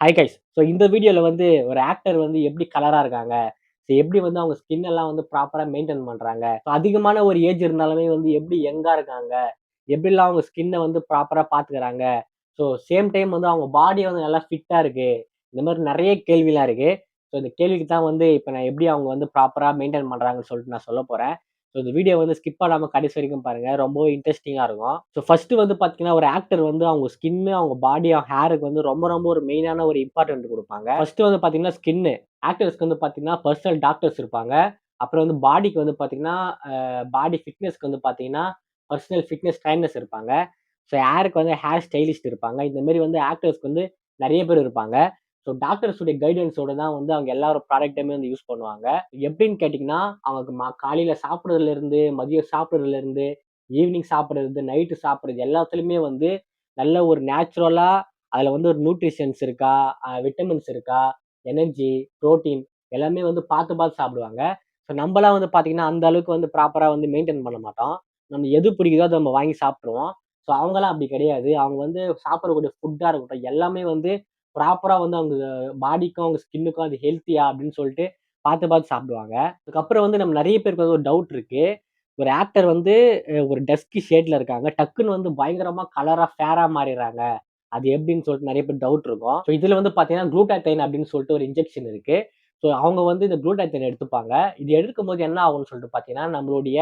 Hi guys. இந்த வீடியோல வந்து ஒரு ஆக்டர் வந்து எப்படி கலரா இருக்காங்க. எப்படி வந்து அவங்க ஸ்கின் எல்லாம் வந்து ப்ராப்பரா மெயின்டெயின் பண்றாங்க. அதிகமான ஒரு ஏஜ் இருந்தாலுமே வந்து எப்படி யங்கா இருக்காங்க. எப்படிலாம் அவங்க ஸ்கின்ன வந்து ப்ராப்பரா பாத்துக்கிறாங்க. சேம் டைம் வந்து அவங்க பாடி வந்து நல்லா ஃபிட்டா இருக்கு. இந்த மாரி நெறைய கேள்விலாம் இருக்கு. இந்த கேள்விக்கு தான் வந்து இப்ப நான் எப்படி அவங்க வந்து ப்ராப்பரா மெயின்டெயின் பண்றாங்கன்னு சொல்லிட்டு நான் சொல்லப் போறேன். இந்த வீடியோ வந்து ஸ்கிப் பண்ணாம கடைசி வரைக்கும் பாருங்க. ரொம்பவே இன்ட்ரஸ்டிங்கா இருக்கும். ஃபர்ஸ்ட் வந்து பாத்தீங்கன்னா, ஒரு ஆக்டர் வந்து அவங்க ஸ்கின்னு, அவங்க பாடி, ஹேருக்கு வந்து ரொம்ப ரொம்ப ஒரு மெயினான ஒரு இம்பார்ட்டன்ட் குடுப்பாங்க. ஃபர்ஸ்ட் வந்து பாத்தீங்கன்னா ஸ்கின்னு. ஆக்டர்ஸ்க்கு வந்து பாத்தீங்கன்னா, பர்சனல் டாக்டர்ஸ் இருப்பாங்க. அப்புறம் வந்து பாடிக்கு வந்து பாத்தீங்கன்னா, பாடி ஃபிட்னஸ்க்கு வந்து பாத்தீங்கன்னா, பர்சனல் ஃபிட்னஸ் ட்ரெய்னர்ஸ் இருப்பாங்க. ஹேருக்கு வந்து ஹேர் ஸ்டைலிஸ்ட் இருப்பாங்க. இந்த மாரி வந்து ஆக்டர்ஸ்க்கு வந்து நெறைய பேர் இருப்பாங்க. டாக்டர்ஸ் உடைய கைடன்ஸோட தான் வந்து அவங்க எல்லா ப்ராடக்ட்டுமே வந்து யூஸ் பண்ணுவாங்க. எப்படின்னு கேட்டீங்கன்னா, அவங்க காலையில சாப்பிடுறதுல இருந்து, மதியம் சாப்பிடுறதுல இருந்து, ஈவினிங் சாப்பிடுறது, நைட்டு சாப்பிடுறது எல்லாத்துலயுமே வந்து நல்ல ஒரு நேச்சுரலா அதுல வந்து ஒரு நியூட்ரிஷன்ஸ் இருக்கா, விட்டமின்ஸ் இருக்கா, எனர்ஜி, புரோட்டீன் எல்லாமே வந்து பார்த்து பார்த்து சாப்பிடுவாங்க. நம்பலாம் வந்து பார்த்தீங்கன்னா, அந்த அளவுக்கு வந்து ப்ராப்பரா வந்து மெயின்டெயின் பண்ண மாட்டோம். நம்ம எது பிடிக்குதோ அத நம்ம வாங்கி சாப்ட்டுருவோம். அவங்கலாம் அப்படி கிடையாது. அவங்க வந்து சாப்பிடக்கூடிய ஃபுட்டா இருக்கட்டும், எல்லாமே வந்து ப்ராப்பரா வந்து அவங்க பாடிக்கும், அவங்க ஸ்கின்னுக்கும் அது ஹெல்த்தியா அப்படின்னு சொல்லிட்டு பார்த்து பார்த்து சாப்பிடுவாங்க. அதுக்கப்புறம் வந்து நம்ம நெறைய பேருக்கு வந்து ஒரு டவுட் இருக்கு. ஒரு ஆக்டர் வந்து ஒரு டஸ்கி ஷேட்ல இருக்காங்க. டக்குன்னு வந்து பயங்கரமா கலரா ஃபேரா மாறிர்றாங்க. அது எப்படின்னு சொல்லிட்டு நெறைய பேருக்கு டவுட் இருக்கும். இதுல வந்து பார்த்தீங்கன்னா, குளூட்டாதைன் அப்படின்னு சொல்லிட்டு ஒரு இன்ஜெக்ஷன் இருக்கு. அவங்க வந்து இந்த குளூட்டாதைன் எடுத்துப்பாங்க. இது எடுக்கும்போது என்ன ஆகும்னு சொல்லிட்டு பார்த்தீங்கன்னா, நம்மளுடைய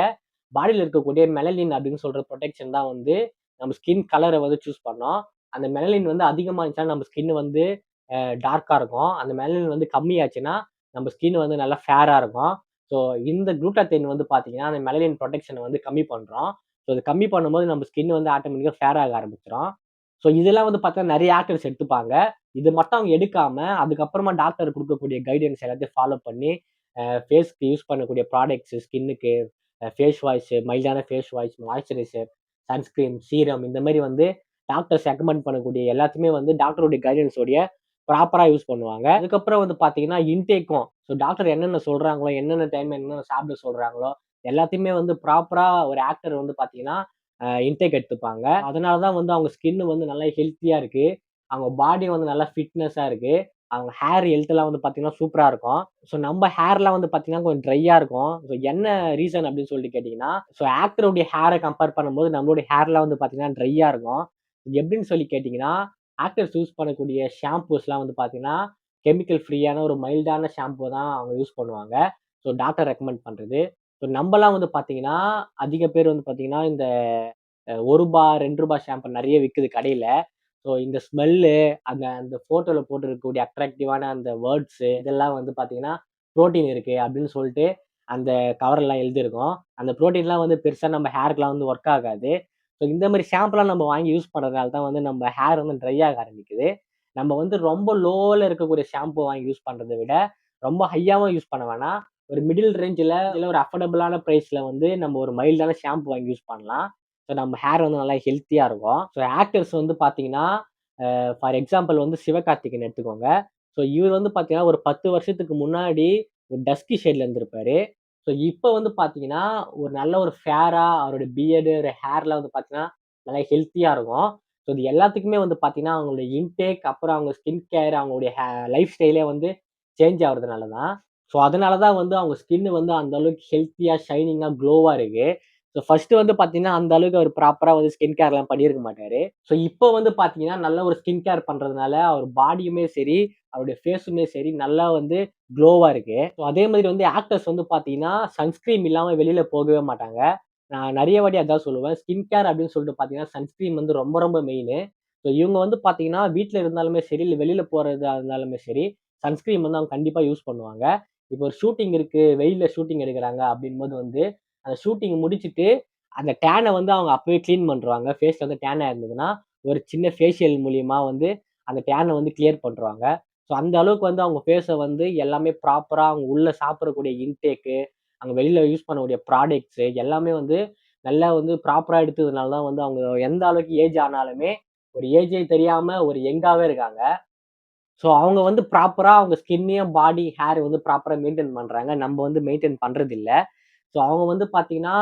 பாடியில இருக்கக்கூடிய மெலனின் அப்படின்னு சொல்ற புரொடெக்ஷன் தான் வந்து நம்ம ஸ்கின் கலர வந்து சூஸ் பண்ணும். அந்த மெலனின் வந்து அதிகமா இருந்துச்சுன்னா நம்ம ஸ்கின் வந்து டார்க்கா இருக்கும். அந்த மெலனின் வந்து கம்மியாச்சுன்னா, நம்ம ஸ்கின் வந்து நல்லா ஃபேரா இருக்கும். ஸோ இந்த குளூட்டாதைன் வந்து பார்த்தீங்கன்னா, அந்த மெலனின் புரொடெக்ஷன வந்து கம்மி பண்ரும். இது கம்மி பண்ணும்போது நம்ம ஸ்கின் வந்து ஆட்டோமேட்டிக்கா ஃபேர் ஆக ஆரம்பிச்சுரும். இதெல்லாம் வந்து பார்த்தீங்கன்னா நெறைய ஆக்டர்ஸ் எடுத்துப்பாங்க. இது மட்டும் அவங்க எடுக்காம, அதுக்கப்புறமா டாக்டர் குடுக்கக்கூடிய கைடன்ஸ் எல்லாத்தையும் ஃபாலோ பண்ணி, ஃபேஸ்க்கு யூஸ் பண்ணக்கூடிய ப்ராடக்ட்ஸ், ஸ்கின்னுக்கு ஃபேஸ் வாஷ், மைல்டான face wash, moisturiser, sunscreen, serum இந்த மாரி வந்து டாக்டர்ஸ் ரெக்கமெண்ட் பண்ணக்கூடிய எல்லாத்தையுமே வந்து டாக்டருடைய கைடன்ஸோடயே ப்ராப்பரா யூஸ் பண்ணுவாங்க. அதுக்கப்புறம் வந்து பார்த்தீங்கன்னா, இன்டேக்கும் டாக்டர் என்னென்ன சொல்றாங்களோ, என்னென்ன டைம் என்னென்ன சாப்பிட சொல்றாங்களோ, எல்லாத்தையுமே வந்து ப்ராப்பரா ஒரு ஆக்டர் வந்து பார்த்தீங்கன்னா, இன்டேக் எடுத்துப்பாங்க. அதனால தான் வந்து அவங்க ஸ்கின் வந்து நல்லா ஹெல்த்தியா இருக்கு. அவங்க பாடி வந்து நல்லா ஃபிட்னஸா இருக்கு. அவங்க ஹேர் ஹெல்த்லாம் வந்து பார்த்தீங்கன்னா, சூப்பரா இருக்கும். நம்ம ஹேர்லாம் வந்து பார்த்தீங்கன்னா, கொஞ்சம் ட்ரையா இருக்கும். என்ன ரீசன் அப்படின்னு சொல்லிட்டு கேட்டீங்கன்னா, ஆக்டருடைய ஹேர கம்பேர் பண்ணும்போது நம்மளுடைய ஹேர்லாம் வந்து பார்த்தீங்கன்னா, ட்ரையா இருக்கும். இது எப்படின்னு சொல்லி கேட்டீங்கன்னா, ஆக்டர்ஸ் யூஸ் பண்ணக்கூடிய ஷாம்பூஸ்லாம் வந்து பார்த்தீங்கன்னா, கெமிக்கல் ஃப்ரீயான ஒரு மைல்டான ஷாம்பூ தான் அவங்க யூஸ் பண்ணுவாங்க. டாக்டர் ரெக்கமெண்ட் பண்றது. நம்பலாம் வந்து பார்த்தீங்கன்னா, அதிக பேர் வந்து பார்த்தீங்கன்னா, இந்த ரூ. 1 ரூ. 2 ஷாம்பு நெறைய விக்குது கடையில. இந்த ஸ்மெல்லு, அந்த அந்த ஃபோட்டோல போட்டிருக்கக்கூடிய அட்ராக்டிவான அந்த வேர்ட்ஸு இதெல்லாம் வந்து பார்த்தீங்கன்னா, புரோட்டீன் இருக்கு அப்படின்னு சொல்லிட்டு அந்த கவர்லாம் எழுதியிருக்கும். அந்த புரோட்டீன்லாம் வந்து பெருசா நம்ம ஹேர்க்குலாம் வந்து ஒர்க் ஆகாது. இந்த மாரி ஷாம்புலாம் நம்ம வாங்கி யூஸ் பண்றதுனால தான் வந்து நம்ம ஹேர் வந்து ட்ரை ஆக ஆரம்பிக்குது. நம்ம வந்து ரொம்ப லோல இருக்கக்கூடிய ஷாம்பு வாங்கி யூஸ் பண்றத விட, ரொம்ப ஹையாவும் யூஸ் பண்ண வேணாம். ஒரு மிடில் ரேஞ்சுல இல்ல ஒரு அஃபோர்டபிளான பிரைஸ்ல வந்து நம்ம ஒரு மைல்டான ஷாம்பு வாங்கி யூஸ் பண்ணலாம். நம்ம ஹேர் வந்து நல்லா ஹெல்த்தியா இருக்கும். ஆக்டர்ஸ் வந்து பார்த்தீங்கன்னா, ஃபார் எக்ஸாம்பிள் வந்து சிவகார்த்திகேயன் எடுத்துக்கோங்க. இவர் வந்து பார்த்தீங்கன்னா, ஒரு 10 வருஷத்துக்கு முன்னாடி ஒரு டஸ்கி ஷேட்ல இருந்திருப்பாரு. இப்ப வந்து பார்த்தீங்கன்னா, ஒரு நல்ல ஒரு ஃபேரா அவருடைய பியர்டு, ஹேர்லாம் வந்து பார்த்தீங்கன்னா, நல்லா ஹெல்த்தியா இருக்கும். இது எல்லாத்துக்குமே வந்து பார்த்தீங்கன்னா, அவங்களுடைய இன்டேக், அப்புறம் அவங்க ஸ்கின் கேர், அவங்களுடைய லைஃப் ஸ்டைலே வந்து சேஞ்ச் ஆகுறதுனால தான். அதனால தான் வந்து அவங்க ஸ்கின் வந்து அந்த அளவுக்கு ஹெல்த்தியா, ஷைனிங்கா, க்ளோவா இருக்கு. ஃபர்ஸ்ட் வந்து பார்த்தீங்கன்னா, அந்த அளவுக்கு அவரு ப்ராப்பரா வந்து ஸ்கின் கேர்லாம் பண்ணியிருக்க மாட்டாரு. இப்போ வந்து பார்த்தீங்கன்னா, நல்ல ஒரு ஸ்கின் கேர் பண்றதுனால, அவர் பாடியுமே சரி, அவருடைய ஃபேஸுமே சரி, நல்லா வந்து க்ளோவா இருக்கு. அதே மாதிரி வந்து ஆக்டர்ஸ் வந்து பார்த்தீங்கன்னா, சன்ஸ்கிரீன் இல்லாம வெளியில போகவே மாட்டாங்க. நான் நெறைய வாட்டி அதான் சொல்லுவேன். ஸ்கின் கேர் அப்படின்னு சொல்லிட்டு பார்த்தீங்கன்னா, சன்ஸ்கிரீன் வந்து ரொம்ப ரொம்ப மெயினு. இவங்க வந்து பார்த்தீங்கன்னா, வீட்ல இருந்தாலுமே சரி, இல்ல வெளியில போறதா இருந்தாலுமே சரி, சன்ஸ்கிரீன் வந்து அவங்க கண்டிப்பா யூஸ் பண்ணுவாங்க. இப்போ ஒரு ஷூட்டிங் இருக்கு, வெயில்ல ஷூட்டிங் எடுக்குறாங்க அப்படின்போது வந்து, அந்த ஷூட்டிங் முடிச்சுட்டு, அந்த டேன வந்து அவங்க அப்பவே கிளீன் பண்ருவாங்க. ஃபேஸ்ல வந்து டேன் ஆயிருந்ததுன்னா, ஒரு சின்ன ஃபேஷியல் மூலியமா வந்து அந்த டேன வந்து கிளியர் பண்ருவாங்க. அந்த அளவுக்கு வந்து அவங்க ஃபேஸ வந்து எல்லாமே ப்ராப்பரா அவங்க உள்ள சாப்பிடக்கூடிய இன்டேக்கு, அங்க வெளியில யூஸ் பண்ணக்கூடிய ப்ராடக்ட்ஸு எல்லாமே வந்து நல்லா வந்து ப்ராப்பரா எடுத்ததுனால தான் வந்து அவங்க எந்த அளவுக்கு ஏஜ் ஆனாலுமே, ஒரு ஏஜே தெரியாம ஒரு யங்காவே இருக்காங்க. அவங்க வந்து ப்ராப்பரா அவங்க ஸ்கின்னையும், பாடி, ஹேர் வந்து ப்ராப்பரா மெயின்டெயின் பண்றாங்க. நம்ம வந்து மெயின்டெயின் பண்றதில்ல. அவங்க வந்து பார்த்தீங்கன்னா,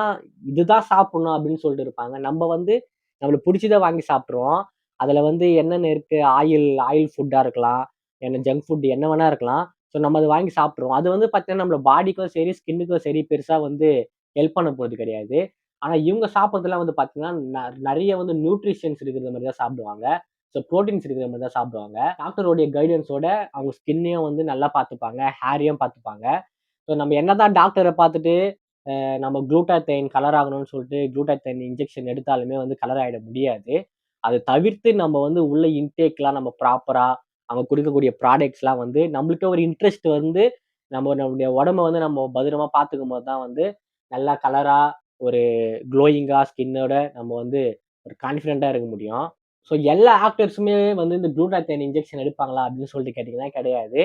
இதுதான் சாப்பிடணும் அப்படின்னு சொல்லிட்டு இருப்பாங்க. நம்ம வந்து நம்மளுக்கு புடிச்சத வாங்கி சாப்பிட்டுருவோம். அதுல வந்து என்னென்ன இருக்கு, ஆயில் ஆயில் ஃபுட்டா இருக்கலாம். என்ன ஜங்க் ஃபுட் என்ன வேணா இருக்கலாம். ஸோ நம்ம அத வாங்கி சாப்பிட்டுருவோம். அது வந்து பார்த்தீங்கன்னா, நம்மள பாடிக்கும் சரி, ஸ்கின்னுக்கும் சரி பெருசா வந்து ஹெல்ப் பண்ண போறது கிடையாது. ஆனா இவங்க சாப்பிடுறதெல்லாம் வந்து பார்த்தீங்கன்னா, நெறைய வந்து நியூட்ரிஷன்ஸ் இருக்கிற மாரி தான் சாப்பிடுவாங்க. ஸோ புரோட்டீன்ஸ் இருக்கிற மாரி தான் சாப்பிடுவாங்க. டாக்டருடைய கைடன்ஸோட அவங்க ஸ்கின்னையும் வந்து நல்லா பார்த்துப்பாங்க. ஹேரையும் பார்த்துப்பாங்க. ஸோ நம்ம என்னதான் டாக்டர பார்த்துட்டு நம்ம குளூட்டாத்தைன் கலர் ஆகணும்னு சொல்லிட்டு குளூட்டாத்தைன் இன்ஜெக்ஷன் எடுத்தாலுமே வந்து கலர் ஆயிட முடியாது. அத தவிர்த்து நம்ம வந்து உள்ள இன்டேக்லாம் நம்ம ப்ராப்பரா அவங்க குடுக்கக்கூடிய ப்ராடக்ட்ஸ்லாம் வந்து நம்மளுக்கே ஒரு இன்ட்ரெஸ்ட் வந்து நம்முடைய உடம்ப வந்து நம்ம பத்திரமா பார்த்துக்கும்போது தான் வந்து நல்லா கலரா ஒரு க்ளோயிங்கா ஸ்கின்னோட நம்ம வந்து ஒரு கான்ஃபிடென்ட்டா இருக்க முடியும். ஸோ எல்லா ஆக்டர்ஸுமே வந்து இந்த குளூட்டாத்தைன் இன்ஜெக்ஷன் எடுப்பாங்களா அப்படின்னு சொல்லிட்டு கேட்டீங்கன்னா கிடையாது.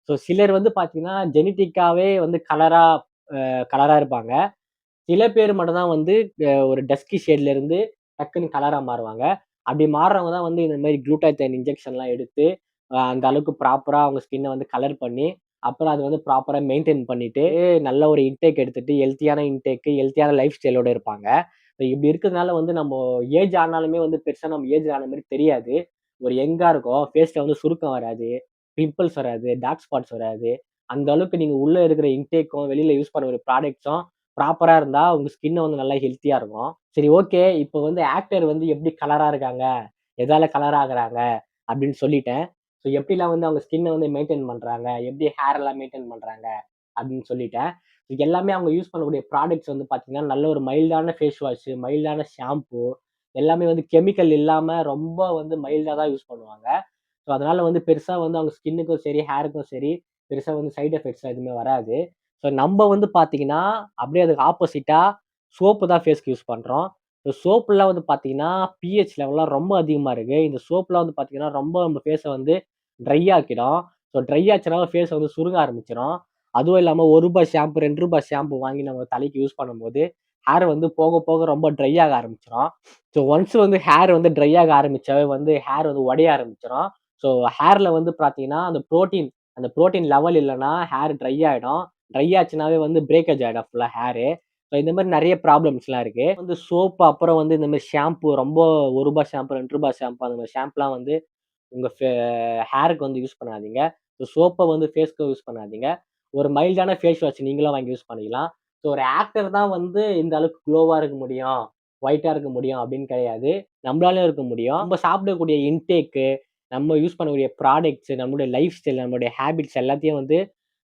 ஸோ சிலர் வந்து பார்த்தீங்கன்னா, ஜெனடிக்காவே வந்து கலரா இருப்பாங்க. சில பேர் மட்டும் தான் வந்து ஒரு டஸ்கி ஷேட்ல இருந்து டக்குன்னு கலரா மாறுவாங்க. அப்படி மாறுறவங்க தான் வந்து இந்த மாரி குளூட்டாத்தைன் இன்ஜெக்ஷன்லாம் எடுத்து, அந்த அளவுக்கு ப்ராப்பரா அவங்க ஸ்கின்ன வந்து கலர் பண்ணி, அப்புறம் அத வந்து ப்ராப்பரா மெயின்டெயின் பண்ணிட்டு, நல்ல ஒரு இன்டேக் எடுத்துட்டு, ஹெல்த்தியான லைஃப் ஸ்டைலோட இருப்பாங்க. இப்படி இருக்கிறதுனால வந்து நம்ம ஏஜ் ஆனாலுமே வந்து பெருசா நம்ம ஏஜ் ஆன மாரி தெரியாது. ஒரு யங்கா இருக்கும். ஃபேஸ்ல வந்து சுருக்கம் வராது, பிம்பிள்ஸ் வராது, டார்க் ஸ்பாட்ஸ் வராது. அந்த அளவுக்கு நீங்க உள்ள இருக்கிற இன்டேக்கும், வெளியில யூஸ் பண்ண ஒரு ப்ராடக்ட்ஸும் ப்ராப்பரா இருந்தா உங்க ஸ்கின் வந்து நல்லா ஹெல்த்தியா இருக்கும். சரி ஓகே. இப்ப வந்து ஆக்டர் வந்து எப்படி கலரா இருக்காங்க? எதால கலர் ஆகுறாங்க? அப்படின்னு சொல்லிட்டேன். ஸோ எப்படிலாம் வந்து அவங்க ஸ்கின்ன வந்து மெயின்டெயின் பண்றாங்க? எப்படி ஹேர் எல்லாம் மெயின்டெயின் பண்றாங்க? அப்படின்னு சொல்லிட்டேன். இது எல்லாமே அவங்க யூஸ் பண்ணக்கூடிய ப்ராடக்ட்ஸ் வந்து பார்த்தீங்கன்னா, நல்ல ஒரு மைல்டான ஃபேஸ் வாஷ், மைல்டான ஷாம்பு எல்லாமே வந்து கெமிக்கல் இல்லாம ரொம்ப வந்து மைல்டா தான் யூஸ் பண்ணுவாங்க. ஸோ அதனால வந்து பெருசா வந்து அவங்க ஸ்கின்னுக்கும் சரி, ஹேருக்கும் சரி, பெருசா வந்து சைட் எஃபெக்ட்ஸ்லாம் எதுவுமே வராது. ஸோ நம்ப வந்து பார்த்தீங்கன்னா, அப்படியே அதுக்கு ஆப்போசிட்டா சோப்பு தான் ஃபேஸ்க்கு யூஸ் பண்றோம். இந்த சோப்புலாம் வந்து பார்த்தீங்கன்னா, பிஹெச் லெவல்லாம் ரொம்ப அதிகமா இருக்கு. இந்த சோப்லாம் வந்து பார்த்தீங்கன்னா, ரொம்ப நம்ம ஃபேஸ வந்து ட்ரை ஆக்கிடும். ஸோ ட்ரை ஆச்சுனா ஃபேஸ் வந்து சுருங்க ஆரம்பிச்சுரும். அதுவும் இல்லாம ரூ. 1 ஷாம்பு, ரூ. 2 ஷாம்பு வாங்கி நம்ம தலைக்கு யூஸ் பண்ணும்போது, ஹேர் வந்து போக போக ரொம்ப ட்ரை ஆக ஆரம்பிச்சுரும். ஸோ ஒன்ஸ் வந்து ஹேர் வந்து ட்ரை ஆக ஆரம்பிச்சாவே வந்து ஹேர் வந்து உடைய ஆரம்பிச்சுரும். ஸோ ஹேர்ல வந்து பார்த்தீங்கன்னா, அந்த புரோட்டீன் லெவல் இல்லன்னா ஹேர் ட்ரை ஆயிடும். ட்ரை ஆச்சுனாவே வந்து பிரேக்கேஜ் ஆயிடும் ஃபுல்லா ஹேரு. ஸோ இந்த மாரி நெறைய ப்ராப்ளம்ஸ்லாம் இருக்கு. வந்து சோப்பு அப்புறம் வந்து இந்த மாரி ஷாம்பு ரொம்ப ரூ. 1 ஷாம்பு, ரூ. 2 ஷாம்பு அந்த மாரி ஷாம்புலாம் வந்து உங்க ஹேருக்கு வந்து யூஸ் பண்ணாதீங்க. சோப்ப வந்து ஃபேஸ்க்கு யூஸ் பண்ணாதீங்க. ஒரு மைல்டான ஃபேஸ் வாஷ் நீங்களும் வாங்கி யூஸ் பண்ணிக்கலாம். ஸோ ஒரு ஆக்டர் தான் வந்து இந்த அளவுக்கு க்ளோவா இருக்க முடியும், ஒயிட்டா இருக்க முடியும் அப்படின்னு கிடையாது. நம்மளாலயும் இருக்க முடியும். நம்ம சாப்பிடக்கூடிய இன்டேக்கு, நம்ம யூஸ் பண்ணக்கூடிய ப்ராடக்ட்ஸ், நம்மளுடைய லைஃப் ஸ்டைல், நம்மளுடைய ஹேபிட்ஸ் எல்லாத்தையும் வந்து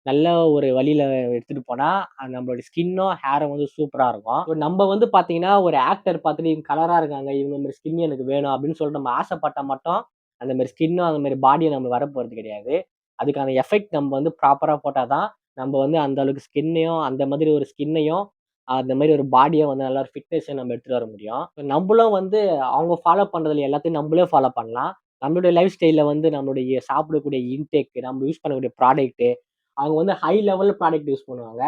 நல்ல ஒரு வழியில எடுத்துட்டு போனா, நம்மளுடைய ஸ்கின்னும், ஹேரும் வந்து சூப்பரா இருக்கும். இப்ப நம்ம வந்து பார்த்தீங்கன்னா, ஒரு ஆக்டர் பார்த்துட்டு இவங்க கலரா இருக்காங்க, இவங்க மாரி ஸ்கின் எனக்கு வேணும் அப்படின்னு சொல்லிட்டு நம்ம ஆசைப்பட்டா மட்டும், அந்த மாரி ஸ்கின்னும், அந்த மாரி பாடியும் நம்மளுக்கு வரப்போறது கிடையாது. அதுக்கான எஃபெக்ட் நம்ம வந்து ப்ராப்பரா போட்டா தான், நம்ம வந்து அந்த அளவுக்கு ஸ்கின்னையும், அந்த மாதிரி ஒரு ஸ்கின்னையும், அந்த மாரி ஒரு பாடிய வந்து நல்ல ஒரு ஃபிட்னஸ நம்ம எடுத்துட்டு வர முடியும். நம்பளும் வந்து அவங்க ஃபாலோ பண்றதுல எல்லாத்தையும் நம்பளே ஃபாலோ பண்ணலாம். நம்மளுடைய லைஃப் ஸ்டைல்ல வந்து நம்மளுடைய சாப்பிடக்கூடிய இன்டேக், நம்ம யூஸ் பண்ணக்கூடிய ப்ராடக்ட் அவங்க வந்து ஹை லெவல் ப்ராடக்ட் யூஸ் பண்ணுவாங்க.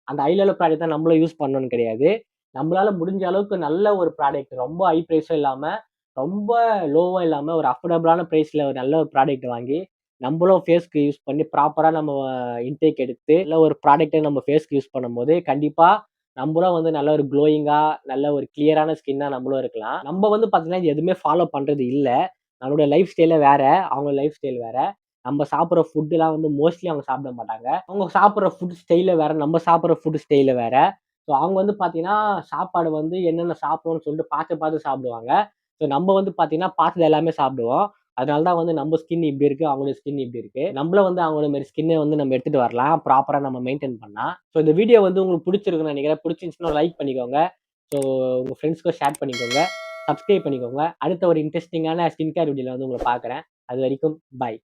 அந்த ஹை லெவல் ப்ராடக்ட் தான் நம்மளும் யூஸ் பண்ணணும்னு கிடையாது. நம்மளால முடிஞ்ச அளவுக்கு நல்ல ஒரு ப்ராடக்ட் ரொம்ப ஹை பிரைஸும் இல்லாம, ரொம்ப லோவும் இல்லாம ஒரு அஃபோர்டபிளான பிரைஸ்ல ஒரு நல்ல ஒரு ப்ராடக்ட் வாங்கி, நம்பளும் ஃபேஸ்க்கு யூஸ் பண்ணி ப்ராப்பரா நம்ம இன்டேக் எடுத்து, நல்ல ஒரு ப்ராடக்ட்ட நம்ம ஃபேஸ்க்கு யூஸ் பண்ணும்போது, கண்டிப்பா நம்பளும் வந்து நல்ல ஒரு க்ளோயிங்கா, நல்ல ஒரு கிளியரான ஸ்கின்னா நம்மளும் இருக்கலாம். நம்ப வந்து பார்த்தீங்கன்னா, இது எதுவுமே ஃபாலோ பண்றது இல்ல. நம்மளுடைய லைஃப் ஸ்டைலே வேற, அவங்க லைஃப் ஸ்டைல் வேற. நம்ம சாப்பிடுற ஃபுட்லாம் வந்து மோஸ்ட்லி அவங்க சாப்பிட மாட்டாங்க. அவங்க சாப்பிடுற ஃபுட் ஸ்டைலே வேற, நம்ம சாப்பிடுற ஃபுட் ஸ்டைலு வேற. ஸோ அவங்க வந்து பார்த்தீங்கன்னா, சாப்பாடு வந்து என்னென்ன சாப்பிடணும்னு சொல்லிட்டு பார்த்து, பார்த்து சாப்பிடுவாங்க. ஸோ நம்ம வந்து பார்த்தீங்கன்னா, பார்த்தது எல்லாமே சாப்பிடுவோம். அதனால தான் வந்து நம்ம ஸ்கின் இப்படி இருக்கு, அவங்களுடைய ஸ்கின் இப்படி இருக்கு. நம்மளும் வந்து அவங்கள மாரி ஸ்கின்ன வந்து நம்ம எடுத்துட்டு வரலாம். ப்ராப்பரா நம்ம மெயின்டெயின் பண்ணா. ஸோ இந்த வீடியோ வந்து உங்களுக்கு புடிச்சிருக்கும்னு நெனைக்கிறேன். புடிச்சிருந்துச்சுன்னா லைக் பண்ணிக்கோங்க. ஸோ உங்க ஃப்ரெண்ட்ஸ்க்கும் ஷேர் பண்ணிக்கோங்க. சப்ஸ்கிரைப் பண்ணிக்கோங்க. அடுத்த ஒரு இன்ட்ரஸ்டிங்கான ஸ்கின் கேர் வீடியோல வந்து உங்கள பார்க்குறேன். அதுவரைக்கும் பாய்.